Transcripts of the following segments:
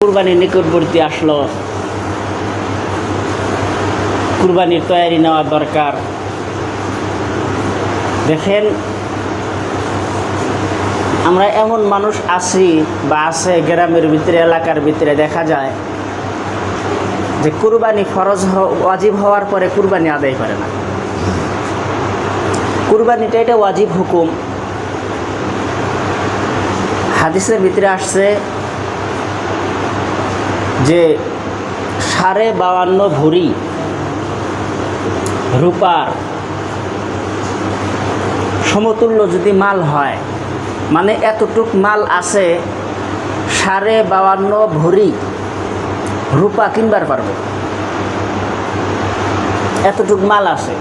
কুরবানির নিকটবর্তী আসলো, কুরবানির তৈরি নেওয়া দরকার। দেখেন, আমরা এমন মানুষ আছি বা আছে গ্রামের ভিতরে, এলাকার ভিতরে দেখা যায় যে কুরবানি ফরজ ওয়াজিব হওয়ার পরে কুরবানি আদায় করে না। কুরবানিটা এটা ওয়াজিব হুকুম। হাদিসের ভিতরে আসছে যে 52.5 ভরি রূপার সমতুল্য যদি মাল হয়, মানে এতটুক মাল আছে, 52.5 ভরি রূপা কিনবার পারবে, এতটুক মাল আছে।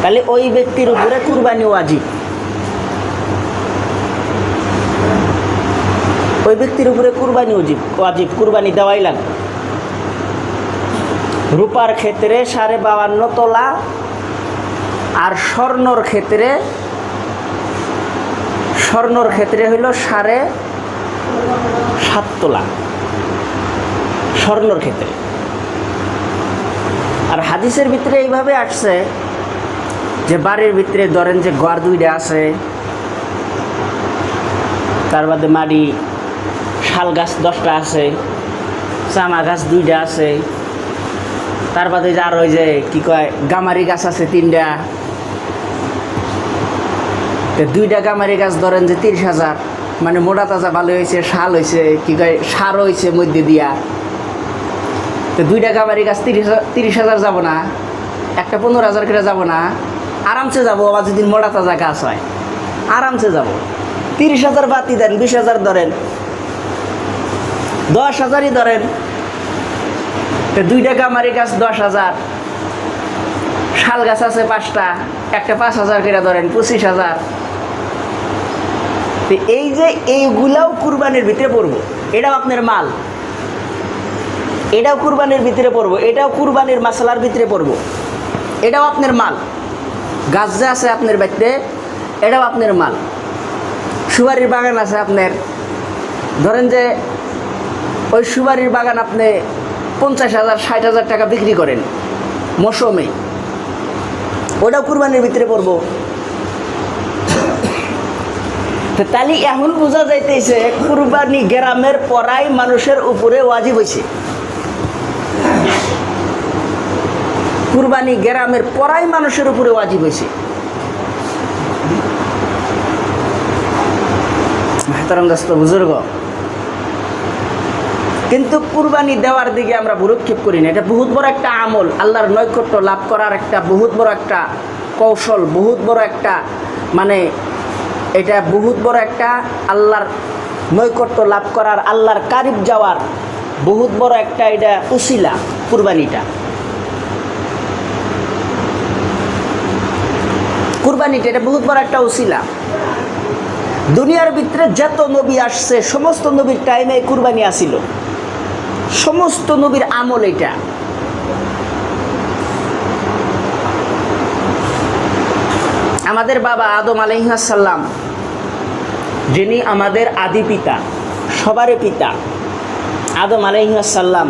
তাহলে ওই ব্যক্তির উপরে কুরবানি ওয়াজিব, ওই ব্যক্তির উপরে কুরবানি ওয়াজিব, কুরবানি দেওয়াই লাগবে। রূপার ক্ষেত্রে 52.5 তোলা, আর স্বর্ণর ক্ষেত্রে হইল 7.5 তোলা স্বর্ণর ক্ষেত্রে। আর হাদিসের ভিতরে এইভাবে আসছে যে বাড়ির ভিতরে ধরেন যে ঘর 2টা আছে, তার বাদে মাড়ি শাল গাছ 10টা আছে, চামা গাছ 2টা আছে, তার বাদে আর ওই যে কি কয় গামারি গাছ আছে 3টা। 2টা গামারি গাছ ধরেন যে 30,000, মানে মোটা তাজা ভালো হয়েছে, শাল হয়েছে, কি কয় সার হয়েছে মধ্যে দিয়া। তো 2টা গামারি গাছ 30,000 যাব না, একটা 15,000 করে যাব না? আরামসে যাবো। আবার যদি মোটা তাজা গাছ হয় আরামসে যাব। 30,000 বাতি দেন, 20,000 ধরেন, 10,000ই ধরেন। তো 2টা গামারি গাছ 10,000, শাল গাছ আছে 5টা, একটা 5,000 করে ধরেন, 25,000। তো এই যে এইগুলাও কুরবানির ভিতরে পড়বো, এটাও আপনার মাল, এটাও কুরবানির ভিতরে পড়বো, এটাও কুরবানির মশলার ভিতরে পড়বো, এটাও আপনার মাল। গাছ যে আছে আপনার বাড়িতে, এটাও আপনার মাল। সুপারির বাগান আছে আপনার, ধরেন যে ওই সুপারির বাগান আপনি 50,000 60,000 টাকা বিক্রি করেন মৌসুমে, ওটাও কুরবানির ভিতরে পড়বো। তাহলে এখন বোঝা যাইতেছে কুরবানি গ্রামের পরাই মানুষের উপরে ওয়াজিব হয়েছে। কুরবানি গ্রামের পরাই মানুষের উপরে ওয়াজিব হয়েছে। মেহতারাম দোস্ত বুজুর্গ, কিন্তু কুরবানি দেওয়ার দিকে আমরা ভ্রুক্ষেপ করি না। এটা বহুত বড় একটা আমল, আল্লাহর নৈকট্য লাভ করার একটা বহুত বড় একটা কৌশল, বহুত বড় একটা মানে এটা বহুত বড় একটা আল্লাহর নৈকট্য লাভ করার, আল্লাহর কারিব যাওয়ার বহুত বড় একটা এটা উসিলা। কুরবানিটা এটা বহুত বড় একটা উসিলা। দুনিয়ার ভিতরে যত নবী আসছে সমস্ত নবীর টাইমে কুরবানি আসিল, সমস্ত নবীর আমল এটা। আমাদের বাবা আদম আলাইহিস সালাম, যিনি আমাদের আদি পিতা, সবারই পিতা, আদম আলাইহিস সালাম,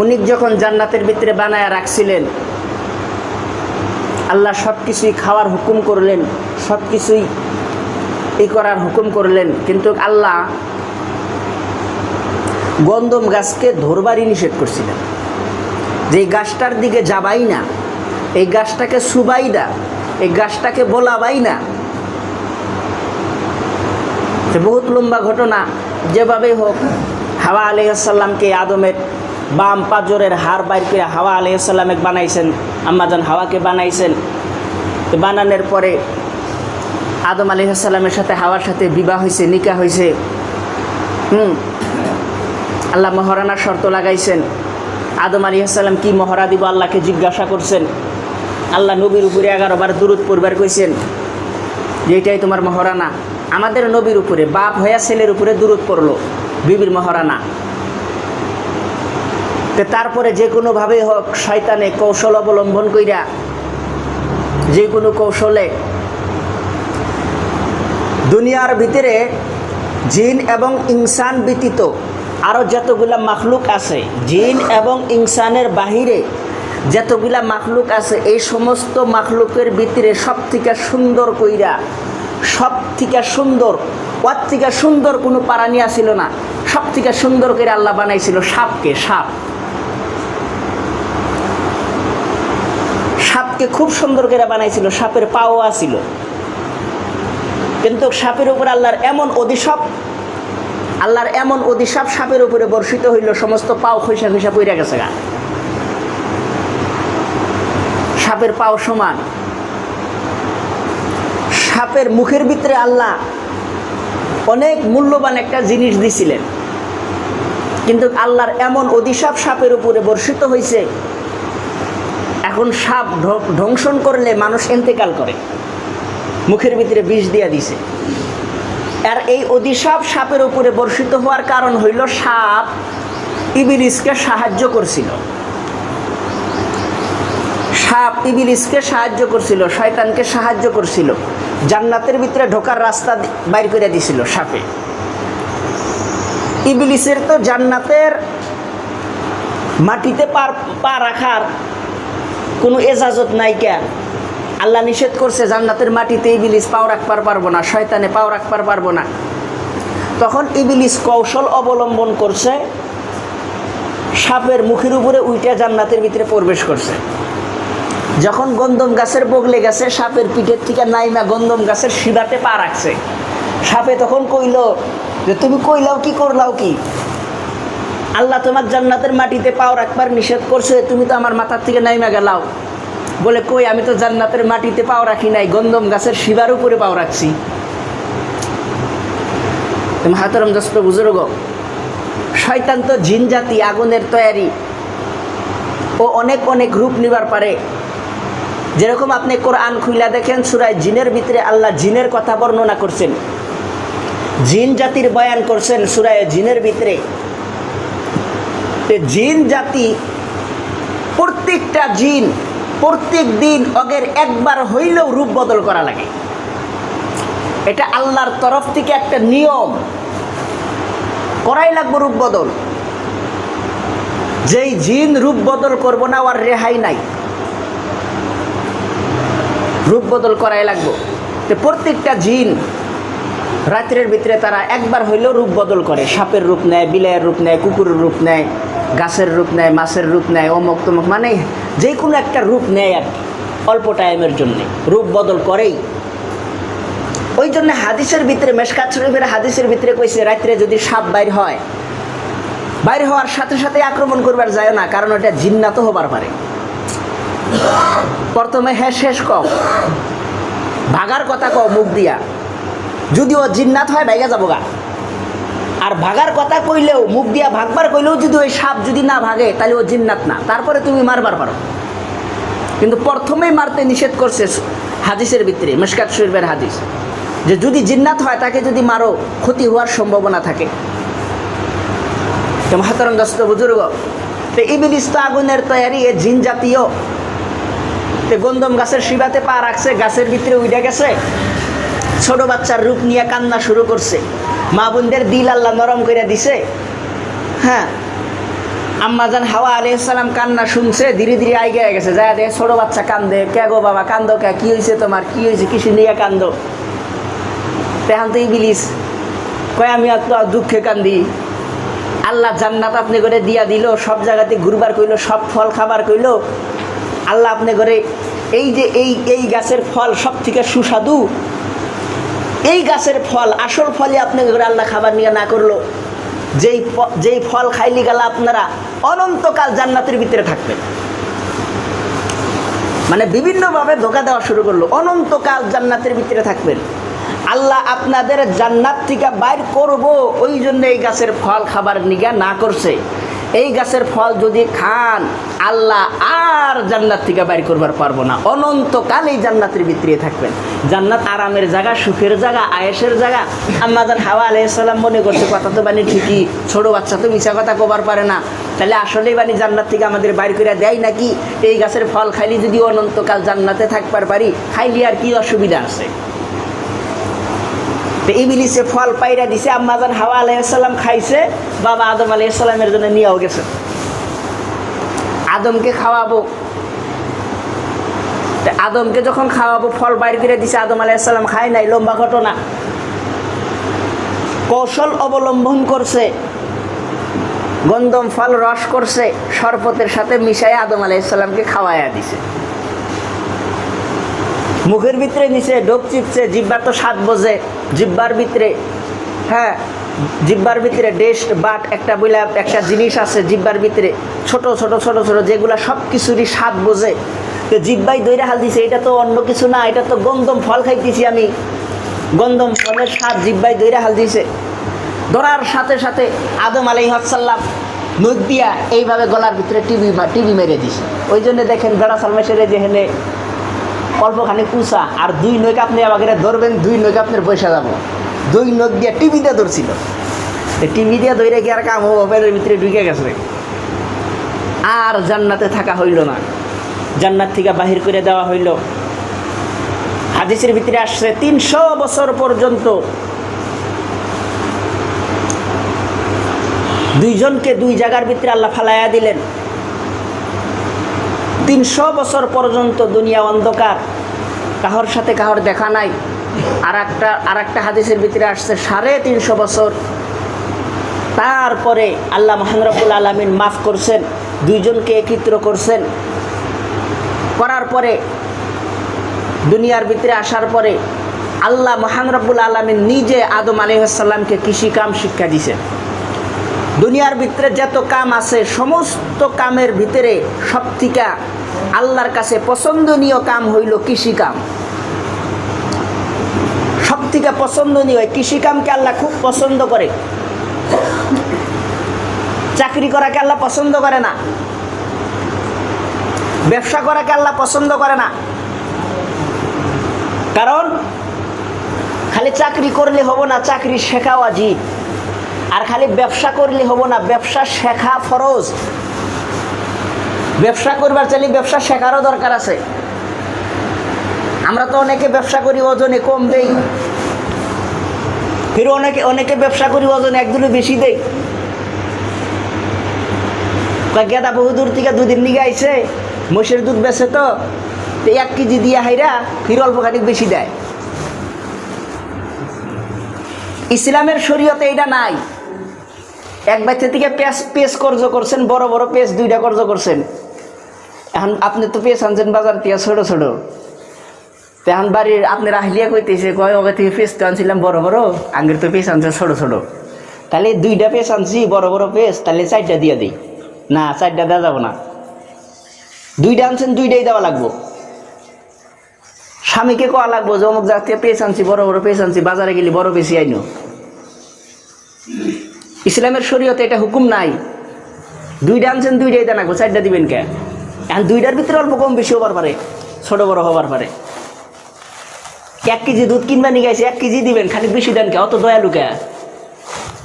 উনি যখন জান্নাতের ভিতরে বানায়া রাখছিলেন, আল্লাহ সব কিছুই খাওয়ার হুকুম করলেন, সব কিছুই করার হুকুম করলেন, কিন্তু আল্লাহ গন্ধম গাছকে ধরবারই নিষেধ করছিলেন, যে এই গাছটার দিকে যাবাই না, এই গাছটাকে সুবাই না, এই গাছটাকে বলাবাই না। বহুত লম্বা ঘটনা। যেভাবেই হোক হাওয়া আলাইহিস সালামকে আদমের বাম পাজরের হাড় বাইর করে হাওয়া আলাইহিস সালামকে বানাইছেন, আম্মাজান হাওয়াকে বানাইছেন। বানানোর পরে আদম আলাইহিস সালামের সাথে হাওয়ার সাথে বিবাহ হয়েছে, নিকাহ হয়েছে। আল্লাহ মহারানার শর্ত লাগাইছেন। আদম আলাইহিস সালাম কি মহরা দিব আল্লাহকে জিজ্ঞাসা করছেন। আল্লাহ নবীর উপরে 11 বার দুরূদ পড়বার কইছেন, যে এটাই তোমার মহারানা। আমাদের নবীর উপরে বাপ হইয়া ছেলের উপরে দুরূদ পড়লো, বিবির মহারানা। তো তারপরে যে কোনোভাবে হোক শয়তানে কৌশল অবলম্বন কইরা, যে কোনো কৌশলে দুনিয়ার ভিতরে জিন এবং ইনসান ব্যতীত আরও যতগুলা মাখলুক আছে, জিন এবং ইনসানের বাহিরে যতগুলা মাখলুক আছে, এই সমস্ত মাখলুকের ভিতরে সব থেকে সুন্দর কইরা, সব থেকে সুন্দর, ওর থেকে সুন্দর কোনো প্রাণী আসিল না। সব থেকে সুন্দর করে আল্লাহ বানাইছিল সাপকে। সাপকে খুব সুন্দর করে বানাইছিল, সাপের পাও আসিল। কিন্তু সাপের উপর আল্লাহর এমন অভিশাপ সাপের উপরে বর্ষিত হইল, সমস্ত পাও খৈসা খৈসা পইরা গেছে গা। সাপের পাও সমান। সাপের মুখের ভিতরে আল্লাহ অনেক মূল্যবান একটা জিনিস দিছিলেন, কিন্তু আল্লাহর এমন অভিশাপ সাপের উপরে বর্ষিত হয়েছে, এখন সাপ ধ্বংসন করলে মানুষ ইন্তেকাল করে, মুখের ভিতরে বিষ দিয়া দিছে। আর এই অভিশাপ সাপের উপরে বর্ষিত হওয়ার কারণ হইল সাপ ইবলিসকে সাহায্য করছিল। সাপ ইবলিসকে সাহায্য করছিল, শয়তানকে সাহায্য করছিল, জান্নাতের ভিতরে ঢোকার রাস্তা বাইর করে দিছিল সাপে। ইবলিসের তো জান্নাতের মাটিতে পা রাখার কোনো এজাজত নাই। কেন? আল্লাহ নিষেধ করছে জান্নাতের মাটিতে ইবলিস পাও রাখবার পারবো না, শয়তানে পাও রাখবার পারবো না। তখন ইবলিস কৌশল অবলম্বন করছে, সাপের মুখের উপরে উইটা জান্নাতের ভিতরে প্রবেশ করছে। যখন গন্ধম গাছের বগলে গেছে, সাপের পিঠের থেকে নাইমা গন্ধম গাছের শিরাতে পা রাখছে। সাপে তখন কইল যে তুমি কইলাও কি করলাও কি? আল্লাহ তোমার জান্নাতের মাটিতে পাও রাখবার নিষেধ করছে, তুমি তো আমার মাথার থেকে নাইমা গেলাও। বলে কই, আমি তো জান্নাতের মাটিতে পাও রাখি নাই, গন্ধম গাছের শিবার উপরে পাও রাখছি। তুমি হাতরম দোস্ত বুজুর্গ, শয়তান তো জিন জাতি, আগুনের তৈরি, ও অনেক অনেক রূপ নিবার পারে। যেরকম আপনি কোরআন খুইলা দেখেন, সূরা জিনের ভিতরে আল্লাহ জিনের কথা বর্ণনা করছেন, জিন জাতির বয়ান করছেন সূরা জিনের ভিতরে। জিন জাতি, প্রত্যেকটা জিন প্রত্যেক দিন অগের একবার হইলেও রূপ বদল করা লাগে। এটা আল্লাহর তরফ থেকে একটা নিয়ম, করাই লাগবে রূপ বদল। যেই জিন রূপ বদল করবো না, আর রেহাই নাই, রূপ বদল করাই লাগবো। তো প্রত্যেকটা জিন রাত্রের ভিতরে তারা একবার হইলেও রূপ বদল করে, সাপের রূপ নেয়, বিলাইয়ের রূপ নেয়, কুকুরের রূপ নেয়, গাছের রূপ নেয়, মাছের রূপ নেয়, অমুক তমুক, মানে যে কোনো একটা রূপ নেয় আর অল্প টাইমের জন্যে রূপ বদল করেই। ওই জন্য হাদিসের ভিতরে, মেশকাত শরীফের হাদিসের ভিতরে কইছে, রাত্রে যদি সাপ বাইর হয়, বাইর হওয়ার সাথে সাথে আক্রমণ করবার যায় না, কারণ ওটা জিন্নাত হবার পারে। প্রথমে হ্যাঁ শেষ কও, ভাগার কথা কও মুখ দিয়া, যদিও জিন্নাত হয় ভাইগা যাবো গা। আর ভাগার কথা কইলেও, মুখ দিয়া ভাগবার কইলেও যদি ওই সাপ যদি না ভাগে, তাহলে ও জিন্নাত না, তারপরে তুমি মারবার পারো। কিন্তু প্রথমেই মারতে নিষেধ করছে হাদিসের ভিতরে, মিশকাত শরীফের হাদিস, যে যদি জিন্নাত হয় তাকে যদি মারো ক্ষতি হওয়ার সম্ভাবনা থাকে। তো মহতরম দোস্ত বুজুর্গ, তো ইবলিস তো আগুনের তৈরি, এ জিন জাতীয়। তো গন্ধম গাছের শিবাতে পা রাখছে, গাছের ভিতরে উইডা গেছে, ছোট বাচ্চার রূপ নিয়ে কান্না শুরু করছে। মা বোনদের দিল আল্লাহ নরম করে দিছে। হ্যাঁ, আম্মাজান হাওয়া আলাইহিস সালাম কান্না শুনছে, ধীরে ধীরে আইগে গেছে, যায় দেখে ছোট বাচ্চা কান্দে। কে গো বাবা কান্দো কে? কি হয়েছে তোমার? কি হয়েছে? কিসে নিয়ে কান্দো? তেহান তো ইবলিস কয়, আমি তো দুঃখে কান্দি। আল্লাহ জান্নাত আপনি করে দিয়া দিল, সব জায়গাতে ঘুরবার কইলো, সব ফল খাবার কইলো। আল্লাহ আপনি করে এই যে এই গাছের ফল সব থেকে সুস্বাদু, এই গাছের ফল, আসল ফলে আপনি করে আল্লাহ খাবার নিয়ে না করলো, যেই ফল খাইলি গেলা আপনারা অনন্তকাল জান্নাতের ভিতরে থাকবেন। মানে বিভিন্নভাবে ধোঁকা দেওয়া শুরু করলো, অনন্তকাল জান্নাতের ভিতরে থাকবেন। আল্লাহ আপনাদের জান্নাত থেকে বাইর করব, ওই জন্য এই গাছের ফল খাবার নিগা না করছে। এই গাছের ফল যদি খান, আল্লাহ আর জান্নাত থেকে বাইর করবার পারবো না, অনন্তকাল এই জান্নাতের ভিতরে থাকবেন। জান্নাত আরামের জায়গা, সুখের জায়গা, আয়েশের জায়গা। আম্মাজান হাওয়া আলাইহিস সালাম মনে করছে কথা তো বানি ঠিকই, ছোট বাচ্চা তো মিছা কথা কবার পারে না, তাহলে আসলেই বানি জান্নাত থেকে আমাদের বাইর করে দেয় নাকি? এই গাছের ফল খাইলি যদি অনন্তকাল জান্নাতে থাকবার পারি, খাইলি আর কি অসুবিধা আছে? তো ইবলিসে ফল পাইরা দিছে, আম্মাজান হাওয়া আলাইহিস সালাম খাইছে, বাবা আদম আলাইহিস সালামের জন্য নিয়েও গেছে। আদমকে খাওয়াবো, আদমকে যখন খাওয়াবো ফল বাইর করে দিছে, আদম আলাইহিস সালাম খায় নাই, লম্বা ঘটনা। কৌশল অবলম্বন করছে, গন্ধম ফল রস করছে, শরবতের সাথে মিশাই আদম আলাইহিস সালামকে খাওয়াইয়া দিছে। মুখের ভিতরে নিচে ঢোক চিপছে, জিব্বার তো স্বাদ বোঝে, জিব্বার ভিতরে, হ্যাঁ জিব্বার ভিতরে ডেস্ট বাট একটা বইলা একটা জিনিস আছে জিব্বার ভিতরে, ছোট ছোট ছোট ছোট যেগুলা সব কিছুরই স্বাদ বোঝে। তো জিব্বাই দইরা হাল দিছে, এটা তো অন্য কিছু না, এটা তো গন্ধম ফল খাইতেছি আমি, গন্ধম ফলের স্বাদ জিব্বাই দইরা হাল দিছে। ধরার সাথে সাথে আদম আলাইহিস সালাম নখ দিয়া এইভাবে গলার ভিতরে টিভি মেরে দিছে। ওই জন্য দেখেন বেড়া সালমেশের যেখানে অল্পখানি কুচা, আর দুই নখ আপনি আমাকে ধরবেন, দুই নখ আপনার পয়সা যাবো, দুই নখ দিয়া টিভি দিয়ে ধরছিল। টিভি দিয়ে ধরে গিয়ে আর কাম হবো, পেটের ভিতরে ঢুকে গেছে, আর জান্নাতে থাকা হইল না, জান্নাত থেকে বাহির করে দেওয়া হইল। হাদিসের ভিতরে আসছে 300 বছর পর্যন্ত দুইজনকে দুই জায়গার ভিতরে আল্লাহ ফালাইয়া দিলেন। 300 বছর পর্যন্ত দুনিয়া অন্ধকার, কাহর সাথে কাহর দেখা নাই। আর একটা হাদিসের ভিতরে আসছে 350 বছর। তারপরে আল্লাহ মহান রব্বুল আলামিন মাফ করছেন, দুইজনকে একত্র করছেন। করার পরে দুনিয়ার ভিতরে আসার পরে আল্লাহ মহান রব্বুল আলামিন নিজে আদম আলাইহিস সালামকে কৃষি কাম শিক্ষা দিয়েছেন। দুনিয়ার ভিতরে যত কাম আছে সমস্ত কামের ভিতরে সবথেকে আল্লাহর কাছে পছন্দনীয় কাম হইল কৃষি কাম। সবথেকে পছন্দনীয় কৃষি কামকে আল্লাহ খুব পছন্দ করে। চাকরি করাকে আল্লাহ পছন্দ করে না, ব্যবসা করাকে আল্লাহ পছন্দ করে না। কারণ খালি চাকরি করলে হবো না, চাকরি শেখা ওয়াজিব। আর খালি ব্যবসা করলে হবো না, ব্যবসা শেখা ফরজ। ব্যবসা করবার চাইলে ব্যবসা শেখারও দরকার আছে। আমরা তো অনেকে ব্যবসা করি ওজনে কম দেই, ফির অনেকে ব্যবসা করি ওজনে একদুলো বেশি দেই। গেদা বহু দূর থেকে দুদিন নিয়ে আইছে, মোষের দুধ বেছে তো 1 কেজি দিয়ে হাইরা ফির অল্প খানিক বেশি দেয়। ইসলামের শরীয়তে এটা নাই। এক বাচ্চা থেকে পেস কর্জ করছেন, বড় বড় পেস 2টা কর্জ করছেন। এখন আপনি তো পেস আনছেন বাজার থেকে ছোট ছোট, এখন বাড়ির আপনার আহিলিয়া কইতেছে, কয় ওকে থেকে পেস তো আনছিলাম বড় বড়, আগের তো পেস আনছে ছোট ছোট, তাহলে 2টা পেস আনছি বড় বড় পেস, তাহলে 4টা দিয়ে দিই। না, 4টা দেওয়া যাবো না, 2টা আনছেন 2টাই দেওয়া লাগবো। স্বামীকে কোয়া লাগবো যে অমুক জাতীয় পেস আনছি, বড় বড় পেস আনছি, বাজারে গেলি বড় পেসি আইনো। ইসলামের শরীয়তে এটা হুকুম নাই। 2টা আনছেন 2টাই দেন, 4টা দিবেন কে? এখন 2টার ভিতরে অল্প কম বেশি হবার পারে, ছোট বড় হবার পারে। 1 কেজি দুধ কিনবা নিয়ে গেছে, 1 কেজি দিবেন, খালি বেশি দেন কে? অত দয়ালু কে?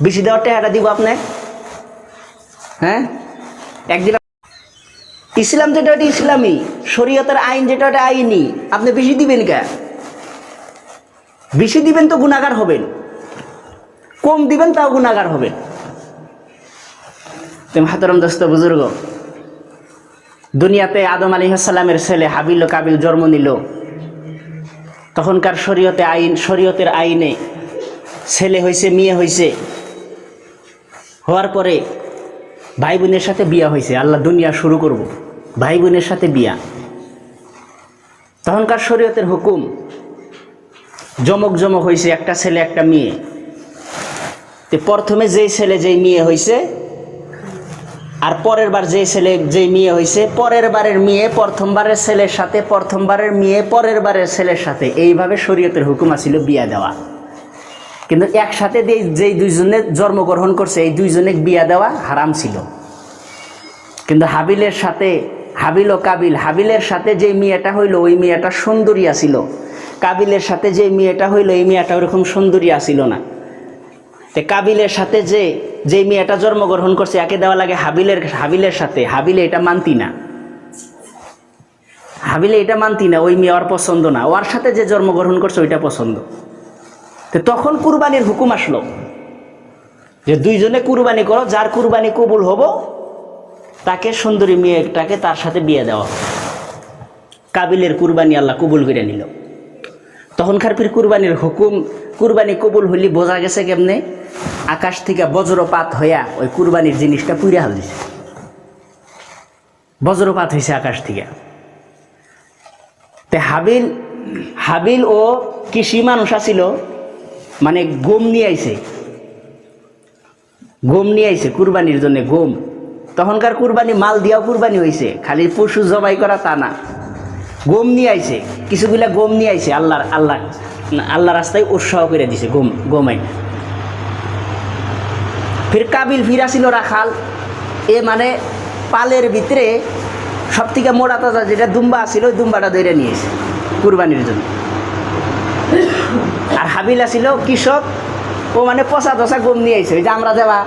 বেশি দেওয়ার টাকাটা দিব আপনি? হ্যাঁ, একদিন ইসলাম যেটা ওটা ইসলামী, শরীয়তের আইন যেটা ওটা আইনি, আপনি বেশি দিবেন কে? বেশি দিবেন তো গুনাহগার হবেন, কম দিবেন তাও গুনাহগার হবেন। তুমি হাতরম দোস্ত বুজুর্গ, দুনিয়াতে আদম আলাইহিস সালামের ছেলে হাবিল ও কাবিল জন্ম নিল। তখনকার শরীয়তের আইনে ছেলে হয়েছে, মেয়ে হয়েছে, হওয়ার পরে ভাই বোনের সাথে বিয়া হয়েছে। আল্লাহ দুনিয়া শুরু করব, ভাই বোনের সাথে বিয়া। তখনকার শরীয়তের হুকুম, জমক জমক হয়েছে, একটা ছেলে একটা মেয়ে। তো প্রথমে যেই ছেলে যেই মেয়ে হয়েছে, আর পরের বার যেই ছেলে যেই মেয়ে হয়েছে, পরের বারের মেয়ে প্রথমবারের ছেলের সাথে, প্রথমবারের মেয়ে পরের বারের ছেলের সাথে, এইভাবে শরীয়তের হুকুম ছিল বিয়া দেওয়া। কিন্তু একসাথে যেই দুইজনে জন্মগ্রহণ করছে, এই দুইজনে বিয়া দেওয়া হারাম ছিল। কিন্তু হাবিলের সাথে, হাবিল ও কাবিল, হাবিলের সাথে যে মেয়েটা হইল ওই মেয়েটা সুন্দরী ছিল, কাবিলের সাথে যে মেয়েটা হইল এই মেয়েটা ওরকম সুন্দরী ছিল না। তো কাবিলের সাথে যে মেয়েটা জন্মগ্রহণ করছে একে দেওয়া লাগে হাবিলের সাথে। হাবিলে এটা মানতি না, হাবিলে এটা মানতি না, ওই মেয়ে ওর পছন্দ না, ওর সাথে যে জন্মগ্রহণ করছে ওইটা পছন্দ। তো তখন কুরবানির হুকুম আসলো যে দুইজনে কুরবানি করো, যার কুরবানি কবুল হবো তাকে সুন্দরী মেয়েটাকে তার সাথে বিয়ে দেওয়া। কাবিলের কুরবানি আল্লাহ কবুল করে নিল। তখনকার ফির কুরবানির হুকুম, কুরবানি কবুল হইলে বোঝা গেছে কেমনে, আকাশ থেকে বজ্রপাত হইয়া ওই কুরবানির জিনিসটা পুড়ে হালিছে। বজ্রপাত হয়েছে আকাশ থেকে। তে হাবিল ও কৃষি মানুষ আছিল, মানে গম নিয়ে আইছে কুরবানির জন্য গম। তখনকার কুরবানি মাল দিয়াও কুরবানি হয়েছে, খালি পশু জবাই করা তা না, গম নিয়ে আইছে, কিছুগুলা গম নিয়ে আইছে, আল্লাহ রাস্তায় উৎসাহ করে দিছে গমাই। ফির কাবিল ফিরা ছিল রাখাল, এ মানে পালের ভিতরে সব থেকে মোটা তাজা যেটা দুম্বা আছিল ওই দুম্বাটা ধরে নিয়েছে কুরবানির জন্য। আর হাবিল আছিল কৃষক, ও মানে পচা ধসা গম নিয়ে আইছে। ওই যে আমরা যাবা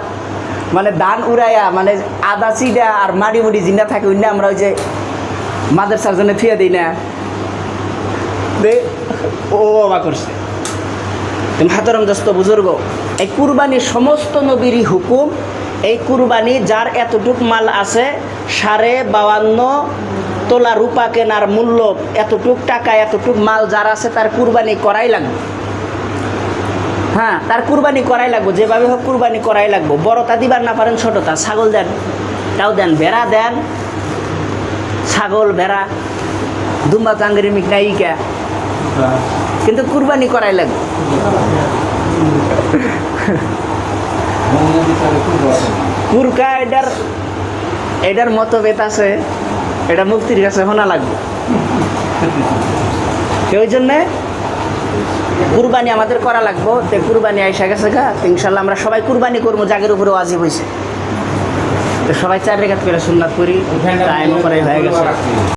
মানে ধান উড়াইয়া মানে আদা চিডা আর মাড়ি মুড়ি জিনা থাকে ওই না, আমরা ওই যে মাদ্রাসার জন্য থুয়ে দিই না, ও বাবা করছে। হাতরম দোস্ত বুজুর্গ, এই কুরবানির সমস্ত নবীরই হুকুম, এই কুরবানি যার এতটুক মাল আছে 52.5 তোলা রূপা কেনার মূল্য, এতটুক টাকা এতটুক মাল যার আছে তার কুরবানি করাই লাগবে। হ্যাঁ, তার কুরবানি করাই লাগবো, যেভাবে হোক কুরবানি করাই লাগবো। বড়টা দিবার না পারেন ছোটটা, ছাগল দেন, তাও দেন, ভেড়া দেন, ছাগল ভেড়া দুম্বা চাঙ্গেরি মিক নাইকা, কিন্তু কুরবানি করাই লাগবে। কুরকা এটার মতভেদ আছে, এটা মুক্তির কাছে শোনা লাগবে। ওই জন্যে কুরবানি আমাদের করা লাগবো। তো কুরবানি আইসা গেছে গা, ইনশাল্লাহ আমরা সবাই কুরবানি করবো, জাগের উপরে ওয়াজিব হয়েছে। তো সবাই 4 রাকাত করে সুন্নাত করি, টাইম করে হয়ে গেছে।